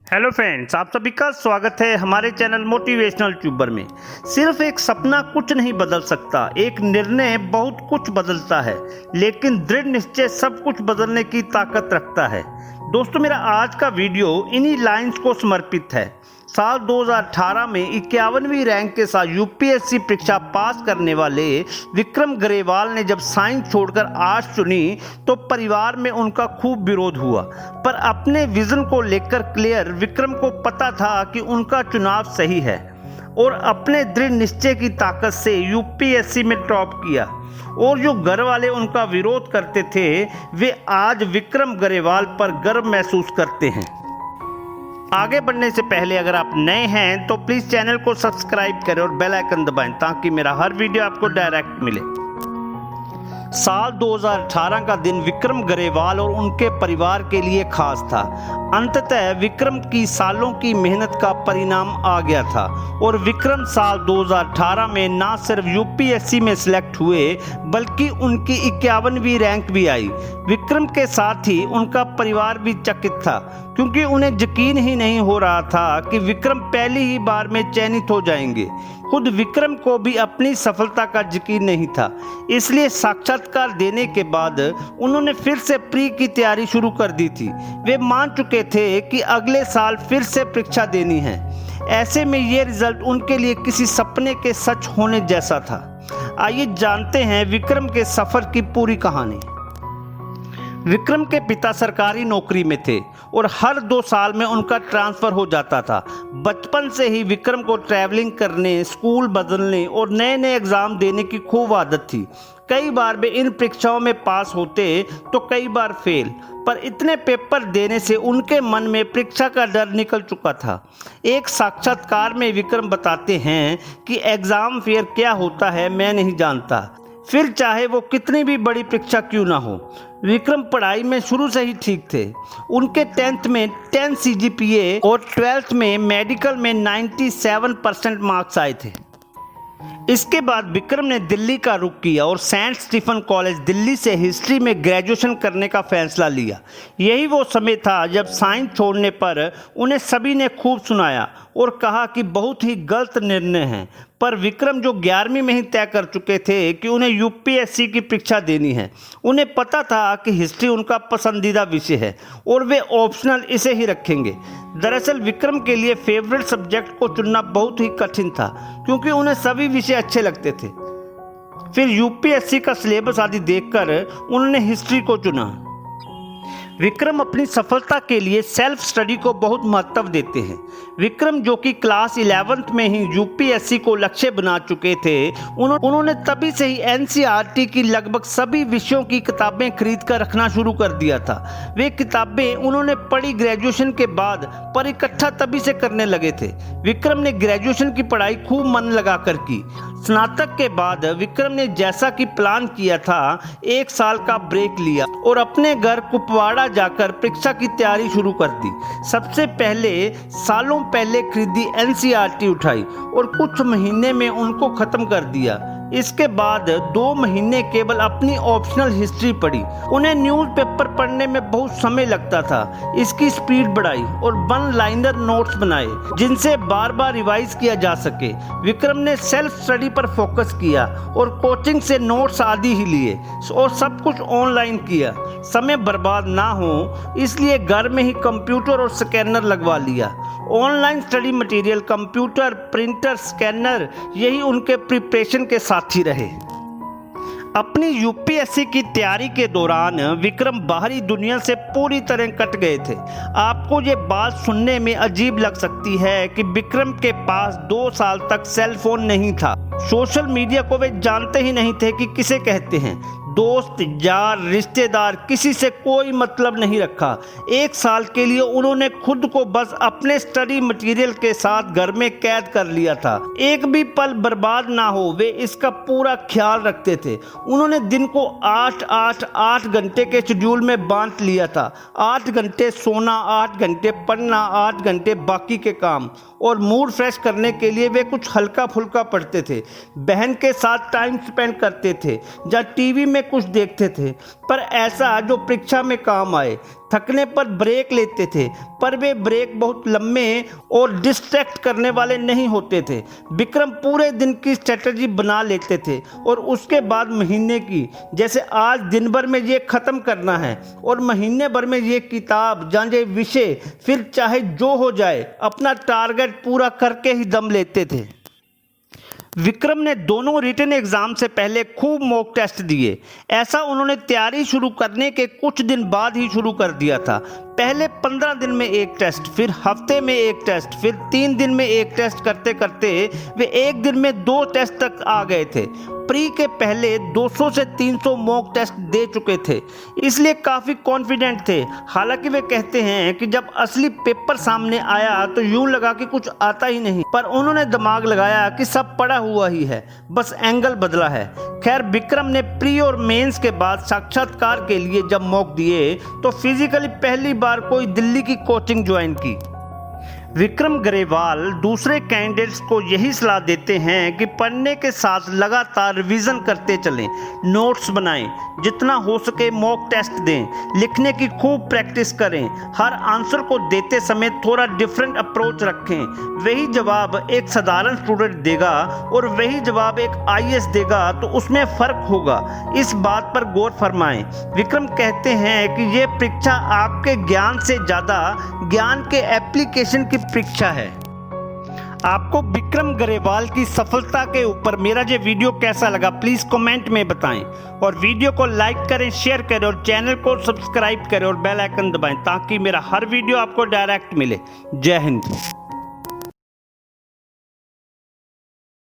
Hello friends, आप सभी का स्वागत है हमारे चैनल मोटिवेशनल ट्यूबर में। सिर्फ एक सपना कुछ नहीं बदल सकता, एक निर्णय बहुत कुछ बदलता है, लेकिन दृढ़ निश्चय सब कुछ बदलने की ताकत रखता है। दोस्तों, मेरा आज का वीडियो इन्हीं लाइंस को समर्पित है। साल 2018 में 51वीं रैंक के साथ यूपीएससी परीक्षा पास करने वाले विक्रम गरेवाल ने जब साइंस छोड़कर आर्ट्स चुनी तो परिवार में उनका खूब विरोध हुआ, पर अपने विजन को लेकर क्लियर विक्रम को पता था कि उनका चुनाव सही है और अपने दृढ़ निश्चय की ताकत से यूपीएससी में टॉप किया। और जो घर वाले उनका विरोध करते थे वे आज विक्रम गरेवाल पर गर्व महसूस करते हैं। आगे बढ़ने से पहले अगर आप नए हैं तो प्लीज़ चैनल को सब्सक्राइब करें और बेल आइकन दबाएं ताकि मेरा हर वीडियो आपको डायरेक्ट मिले। साल 2018 का दिन विक्रम गरेवाल और उनके परिवार के लिए खास था। अंततः विक्रम की सालों की मेहनत का परिणाम आ गया था और विक्रम साल 2018 में ना सिर्फ यूपीएससी में सिलेक्ट हुए बल्कि उनकी 51वीं रैंक भी आई। विक्रम के साथ ही उनका परिवार भी चकित था, क्योंकि उन्हें यकीन ही नहीं हो रहा था कि विक्रम पहली ही बार में चयनित हो जाएंगे। खुद विक्रम को भी अपनी सफलता का यकीन नहीं था, इसलिए साक्षात्कार देने के बाद उन्होंने फिर से प्री की तैयारी शुरू कर दी थी। वे मान चुके थे कि अगले साल फिर से परीक्षा देनी है। ऐसे में ये रिजल्ट उनके लिए किसी सपने के सच होने जैसा था। आइए जानते हैं विक्रम के सफर की पूरी कहानी। विक्रम के पिता सरकारी नौकरी में थे और हर 2 साल में उनका ट्रांसफ़र हो जाता था। बचपन से ही विक्रम को ट्रैवलिंग करने, स्कूल बदलने और नए नए एग्ज़ाम देने की खूब आदत थी। कई बार वे इन परीक्षाओं में पास होते तो कई बार फेल, पर इतने पेपर देने से उनके मन में परीक्षा का डर निकल चुका था। एक साक्षात्कार में विक्रम बताते हैं कि एग्ज़ाम फेयर क्या होता है मैं नहीं जानता, फिर चाहे वो कितनी भी बड़ी परीक्षा क्यों ना हो। विक्रम पढ़ाई में शुरू से ही ठीक थे। उनके 10th में 10 CGPA और 12th में मेडिकल में 97% मार्क्स आए थे। इसके बाद विक्रम ने दिल्ली का रुख किया और सेंट स्टीफन कॉलेज दिल्ली से हिस्ट्री में ग्रेजुएशन करने का फैसला लिया। यही वो समय था जब साइंस छोड़ने पर उन्हें सभी ने खूब सुनाया और कहा कि बहुत ही गलत निर्णय है, पर विक्रम जो 11वीं में ही तय कर चुके थे कि उन्हें यूपीएससी की परीक्षा देनी है, उन्हें पता था कि हिस्ट्री उनका पसंदीदा विषय है और वे ऑप्शनल इसे ही रखेंगे। दरअसल विक्रम के लिए फेवरेट सब्जेक्ट को चुनना बहुत ही कठिन था, क्योंकि उन्हें सभी विषय अच्छे लगते थे। फिर यूपीएससी का सिलेबस आदि देखकर उन्होंने हिस्ट्री को चुना। विक्रम अपनी सफलता के लिए सेल्फ स्टडी को बहुत महत्व देते हैं। विक्रम जो कि क्लास 11th में ही यूपीएससी को लक्ष्य बना चुके थे, उन्होंने तभी से ही एनसीईआरटी की लगभग सभी विषयों की किताबें खरीद कर रखना शुरू कर दिया था। वे किताबें उन्होंने पढ़ी ग्रेजुएशन के बाद, पर इकट्ठा तभी से करने लगे थे। विक्रम ने ग्रेजुएशन की पढ़ाई खूब मन लगा कर की। स्नातक के बाद विक्रम ने जैसा कि प्लान किया था 1 साल का ब्रेक लिया और अपने घर कुपवाड़ा जाकर परीक्षा की तैयारी शुरू कर दी। सबसे पहले सालों पहले खरीदी एनसीईआरटी उठाई और कुछ महीने में उनको खत्म कर दिया। इसके बाद 2 महीने केवल अपनी ऑप्शनल हिस्ट्री पढ़ी। उन्हें न्यूज़पेपर पढ़ने में बहुत समय लगता था। इसकी स्पीड बढ़ाई और 1 लाइनर नोट्स बनाए जिनसे बार बार रिवाइज किया जा सके। विक्रम ने सेल्फ स्टडी पर फोकस किया और कोचिंग से नोट्स आदि ही लिए और सब कुछ ऑनलाइन किया। समय बर्बाद ना हो इसलिए घर में ही कंप्यूटर और स्कैनर लगवा लिया। Online study material, computer, printer, scanner, यही उनके प्रिपरेशन के साथी रहे। अपनी यूपीएससी की तैयारी के दौरान विक्रम बाहरी दुनिया से पूरी तरह कट गए थे। आपको ये बात सुनने में अजीब लग सकती है कि विक्रम के पास 2 साल तक सेल फोन नहीं था। सोशल मीडिया को वे जानते ही नहीं थे कि किसे कहते हैं। दोस्त, यार, रिश्तेदार, किसी से कोई मतलब नहीं रखा। 1 साल के लिए उन्होंने खुद को बस अपने स्टडी मटेरियल के साथ घर में कैद कर लिया था। एक भी पल बर्बाद ना हो वे इसका पूरा ख्याल रखते थे। उन्होंने दिन को 8 घंटे के शेड्यूल में बांट लिया था। 8 घंटे सोना, 8 घंटे पढ़ना, 8 घंटे बाकी के काम। और मूड फ्रेश करने के लिए वे कुछ हल्का फुल्का पढ़ते थे, बहन के साथ टाइम स्पेंड करते थे या टीवी में कुछ देखते थे, पर ऐसा जो परीक्षा में काम आए। थकने पर ब्रेक लेते थे, पर वे ब्रेक बहुत लंबे और डिस्ट्रैक्ट करने वाले नहीं होते थे। विक्रम पूरे दिन की स्ट्रेटजी बना लेते थे और उसके बाद महीने की, जैसे आज दिन भर में ये ख़त्म करना है और महीने भर में ये किताब जाने विषय, फिर चाहे जो हो जाए अपना टारगेट पूरा करके ही दम लेते थे। विक्रम ने दोनों रिटन एग्जाम से पहले खूब मॉक टेस्ट दिए। ऐसा उन्होंने तैयारी शुरू करने के कुछ दिन बाद ही शुरू कर दिया था। पहले 15 दिन में एक टेस्ट, फिर हफ्ते में एक टेस्ट, फिर 3 दिन में एक टेस्ट करते करते वे एक दिन में 2 टेस्ट तक आ गए थे। प्री के पहले 200 से 300 मॉक टेस्ट दे चुके थे, इसलिए काफ़ी कॉन्फिडेंट थे। हालांकि वे कहते हैं कि जब असली पेपर सामने आया तो यूं लगा कि कुछ आता ही नहीं, पर उन्होंने दिमाग लगाया कि सब पड़ा हुआ ही है, बस एंगल बदला है। खैर, विक्रम ने प्री और मेंस के बाद साक्षात्कार के लिए जब मॉक दिए तो फिजिकली पहली बार कोई दिल्ली की कोचिंग ज्वाइन की। विक्रम ग्रेवाल दूसरे कैंडिडेट्स को यही सलाह देते हैं कि पढ़ने के साथ लगातार रिवीजन करते चलें, नोट्स बनाएं, जितना हो सके मॉक टेस्ट दें, लिखने की खूब प्रैक्टिस करें, हर आंसर को देते समय थोड़ा डिफरेंट अप्रोच रखें। वही जवाब एक साधारण स्टूडेंट देगा और वही जवाब एक आईएएस देगा तो उसमें फ़र्क होगा, इस बात पर गौर फरमाएं। विक्रम कहते हैं कि ये परीक्षा आपके ज्ञान से ज़्यादा ज्ञान के एप्लीकेशन की परीक्षा है। आपको विक्रम ग्रेवाल की सफलता के ऊपर मेरा ये वीडियो कैसा लगा प्लीज़ कमेंट में बताएं, और वीडियो को लाइक करें, शेयर करें और चैनल को सब्सक्राइब करें और बेल आइकन दबाएं ताकि मेरा हर वीडियो आपको डायरेक्ट मिले। जय हिंद।